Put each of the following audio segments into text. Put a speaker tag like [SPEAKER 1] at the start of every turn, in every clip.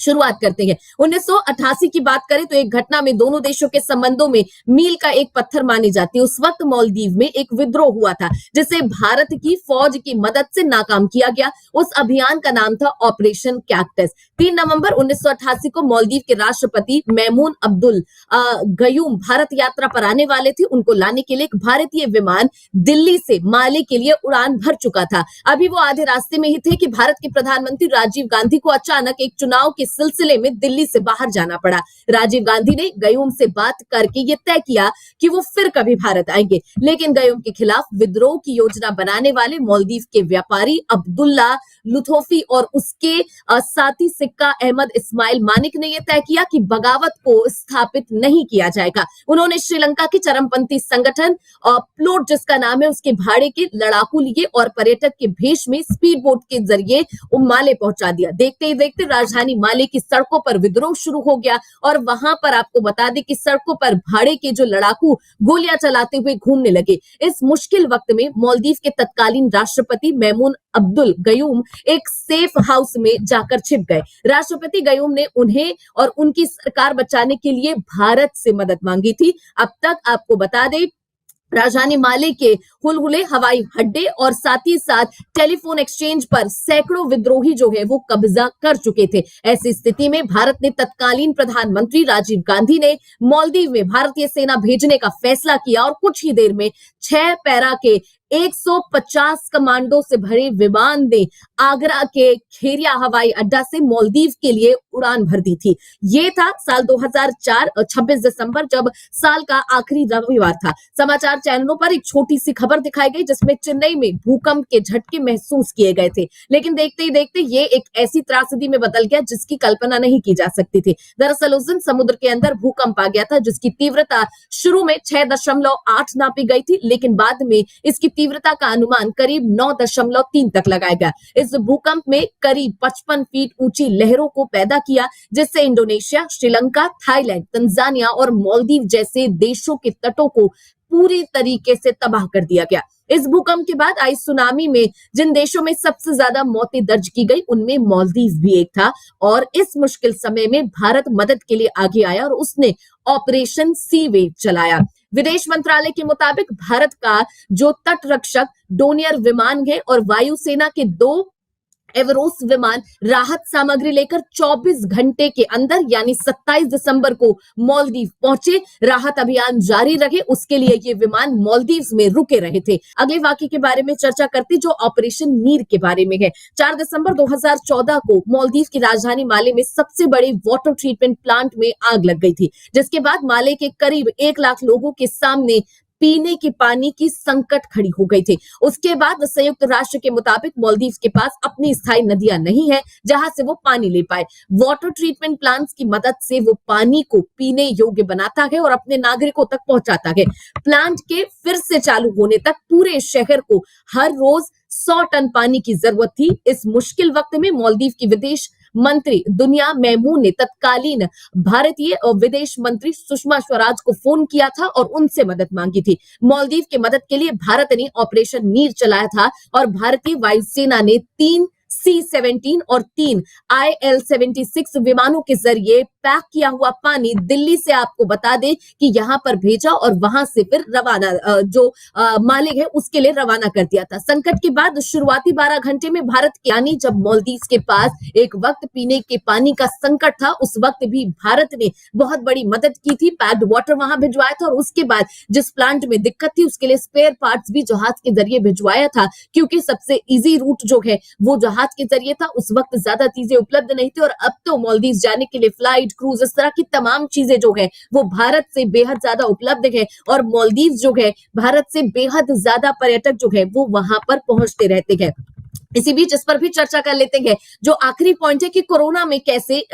[SPEAKER 1] शुरुआत करते हैं। 1988 की बात करें तो एक घटना में दोनों देशों के संबंधों में मील का एक पत्थर मानी जाती है। उस वक्त मालदीव में एक विद्रोह हुआ था जिसे भारत की फौज की मदद से नाकाम किया गया। उस अभियान का नाम था ऑपरेशन कैक्टस। 3 नवंबर 1988 को मालदीव के राष्ट्रपति मेमून अब्दुल गयूम भारत यात्रा पर आने वाले थे। उनको लाने के लिए एक भारतीय विमान दिल्ली से माले के लिए उड़ान भर चुका था। अभी वो आधे रास्ते में ही थे कि भारत के प्रधानमंत्री राजीव गांधी को अचानक एक चुनाव के सिलसिले में दिल्ली से बाहर जाना पड़ा। राजीव गांधी ने गयूम से बात करके ये तय किया कि वो फिर कभी भारत आएंगे, लेकिन गयूम के खिलाफ विद्रोह की योजना बनाने वाले मालदीव के व्यापारी अब्दुल्ला लुथोफी और उसके साथी सिक्का अहमद इस्माइल मानिक ने यह तय किया कि बगावत को स्थापित नहीं किया जाएगा। उन्होंने श्रीलंका के चरमपंथी संगठन प्लोट जिसका नाम है उसके भाड़े के लड़ाकू लिए और पर्यटक के भेष में स्पीड बोट के जरिए माले पहुंचा दिया। देखते ही देखते राजधानी माले की सड़कों पर विद्रोह शुरू हो गया और वहां पर आपको बता दें कि सड़कों पर भाड़े के जो लड़ाकू गोलियां चलाते हुए घूमने लगे। इस मुश्किल वक्त में मालदीव के तत्कालीन राष्ट्रपति मेमून अब्दुल गयूम एक सेफ हाउस में जाकर छिप गए। राष्ट्रपति गयूम ने उन्हें और उनकी सरकार बचाने के लिए भारत से मदद मांगी थी। अब तक आपको बता दें राजधानी माले के हुलहुले हवाई अड्डे और साथ ही साथ टेलीफोन एक्सचेंज पर सैकड़ों विद्रोही जो है वो कब्जा कर चुके थे। ऐसी स्थिति में भारत ने तत्कालीन प्रधानमंत्री राजीव गांधी ने मालदीव में भारतीय सेना भेजने का फैसला किया और कुछ ही देर में 6 पैरा के 150 कमांडो से भरे विमान ने आगरा के खेरिया हवाई अड्डा से मालदीव के लिए उड़ान भर दी थी। ये था साल 2004 26 दिसंबर जब साल का आखिरी रविवार था। समाचार चैनलों पर एक छोटी सी खबर दिखाई गई जिसमें चेन्नई में भूकंप के झटके महसूस किए गए थे, लेकिन देखते ही देखते ये एक ऐसी त्रासदी में बदल गया जिसकी कल्पना नहीं की जा सकती थी। दरअसल उस दिन समुद्र के अंदर भूकंप आ गया था जिसकी तीव्रता शुरू में 6.8 नापी गई थी, लेकिन बाद में इसकी तीव्रता का अनुमान करीब 9.3 तक लगाया गया। इस भूकंप में करीब 55 फीट ऊंची लहरों को पैदा किया जिससे इंडोनेशिया, श्रीलंका, थाईलैंड, तंजानिया और मालदीव जैसे देशों के तटों को पूरी तरीके से तबाह कर दिया गया। इस भूकंप के बाद आई सुनामी में जिन देशों में सबसे ज्यादा मौतें दर्ज की गई उनमें मालदीव भी एक था और इस मुश्किल समय में भारत मदद के लिए आगे आया और उसने ऑपरेशन सी वेव चलाया। विदेश मंत्रालय के मुताबिक भारत का जो तट रक्षक डोनियर विमान है और वायुसेना के 2 एवरोस विमान राहत सामग्री लेकर 24 घंटे के अंदर यानी 27 दिसंबर को मालदीव पहुंचे। राहत अभियान जारी रहे उसके लिए ये विमान मालदीव में रुके रहे थे। अगले वाकये के बारे में चर्चा करते जो ऑपरेशन नीर के बारे में है। 4 दिसंबर 2014 को मालदीव की राजधानी माले में सबसे बड़े वाटर ट्रीटमेंट प्लांट में आग लग गई थी, जिसके बाद माले के करीब 1 लाख लोगों के सामने पीने के पानी की संकट खड़ी हो गई थी। उसके बाद संयुक्त राष्ट्र के मुताबिक मालदीव के पास अपनी स्थायी नदियां नहीं है जहां से वो पानी ले पाए। वाटर ट्रीटमेंट प्लांट्स की मदद से वो पानी को पीने योग्य बनाता है और अपने नागरिकों तक पहुंचाता है। प्लांट के फिर से चालू होने तक पूरे शहर को हर रोज 100 टन पानी की जरूरत थी। इस मुश्किल वक्त में मालदीव की विदेश मंत्री दुनिया मेमून ने तत्कालीन भारतीय विदेश मंत्री सुषमा स्वराज को फोन किया था और उनसे मदद मांगी थी। मालदीव की मदद के लिए भारत ने ऑपरेशन नीर चलाया था और भारतीय वायुसेना ने 3 C-17 और 3 IL-76 विमानों के जरिए पैक किया हुआ पानी दिल्ली से आपको बता दें कि यहां पर भेजा और वहां से फिर रवाना जो मालिक है उसके लिए रवाना कर दिया था। संकट के बाद शुरुआती 12 घंटे में भारत के यानी जब मालदीव के पास एक वक्त पीने के पानी का संकट था उस वक्त भी भारत ने बहुत बड़ी मदद की थी। पैक्ड वाटर वहां भिजवाया था और उसके बाद जिस प्लांट में दिक्कत थी उसके लिए स्पेयर पार्ट्स भी जहाज के जरिए भिजवाया था, क्योंकि सबसे इजी रूट जो है वो जहाज के जरिए था। उस वक्त ज्यादा चीजें उपलब्ध नहीं थी और अब तो मालदीव जाने के लिए फ्लाइट, क्रूज, इस तरह की तमाम चीजें जो है वो भारत से बेहद ज्यादा उपलब्ध है और मालदीव जो है भारत से बेहद ज्यादा पर्यटक जो है वो वहां पर पहुंचते रहते हैं। इसी बीच इस पर भी चर्चा कर लेते हैं। जो आखिरी पॉइंट है कि कोरोना में कैसे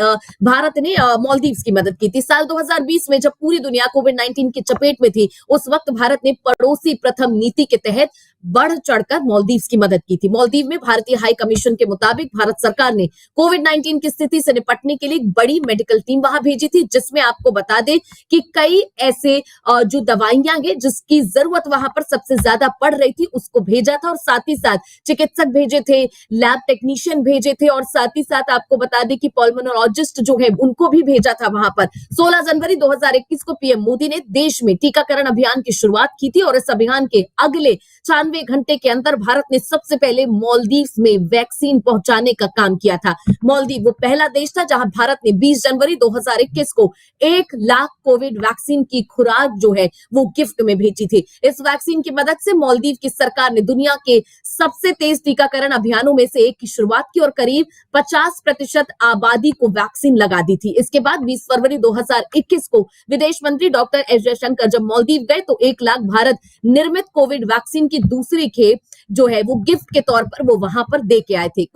[SPEAKER 1] भारत ने मालदीव की मदद की थी। साल 2020 में जब पूरी दुनिया कोविड-19 की चपेट में थी उस वक्त भारत ने पड़ोसी प्रथम नीति के तहत बढ़ चढ़कर मालदीव की मदद की थी। मालदीव में भारतीय हाई कमीशन के मुताबिक भारत सरकार ने कोविड-19 की स्थिति से निपटने के लिए एक बड़ी मेडिकल टीम वहां भेजी थी, जिसमें आपको बता दें कि कई ऐसे जो दवाइयां हैं जिसकी जरूरत वहां पर सबसे ज्यादा पड़ रही थी उसको भेजा था और साथ ही साथ चिकित्सक भेजे भेजे थे, लैब टेक्नीशियन भेजे थे और साथ ही साथ आपको बता दें कि पल्मोनोलॉजिस्ट जो है उनको भी भेजा था वहां पर। 16 जनवरी 2021 को पीएम मोदी ने देश में टीकाकरण अभियान की शुरुआत की थी और इस अभियान के अगले 96 घंटे के अंदर भारत ने सबसे पहले मालदीव्स में वैक्सीन पहुंचाने का काम किया था। मालदीव वो पहला देश था जहां भारत ने 20 जनवरी 2021 को 1 लाख कोविड वैक्सीन की खुराक जो है वो गिफ्ट में भेजी थी। इस वैक्सीन की मदद से मालदीव की सरकार ने दुनिया के सबसे तेज टीकाकरण अभियानों में से एक की शुरुआत की और करीब 50% आबादी को वैक्सीन लगा दी थी। इसके बाद 20 फरवरी 2021 को विदेश मंत्री डॉक्टर एस जयशंकर जब मालदीव गए तो 1 लाख भारत निर्मित कोविड वैक्सीन की दूसरी खेप जो है वो गिफ्ट के तौर पर वो वहां पर दे के आए थे।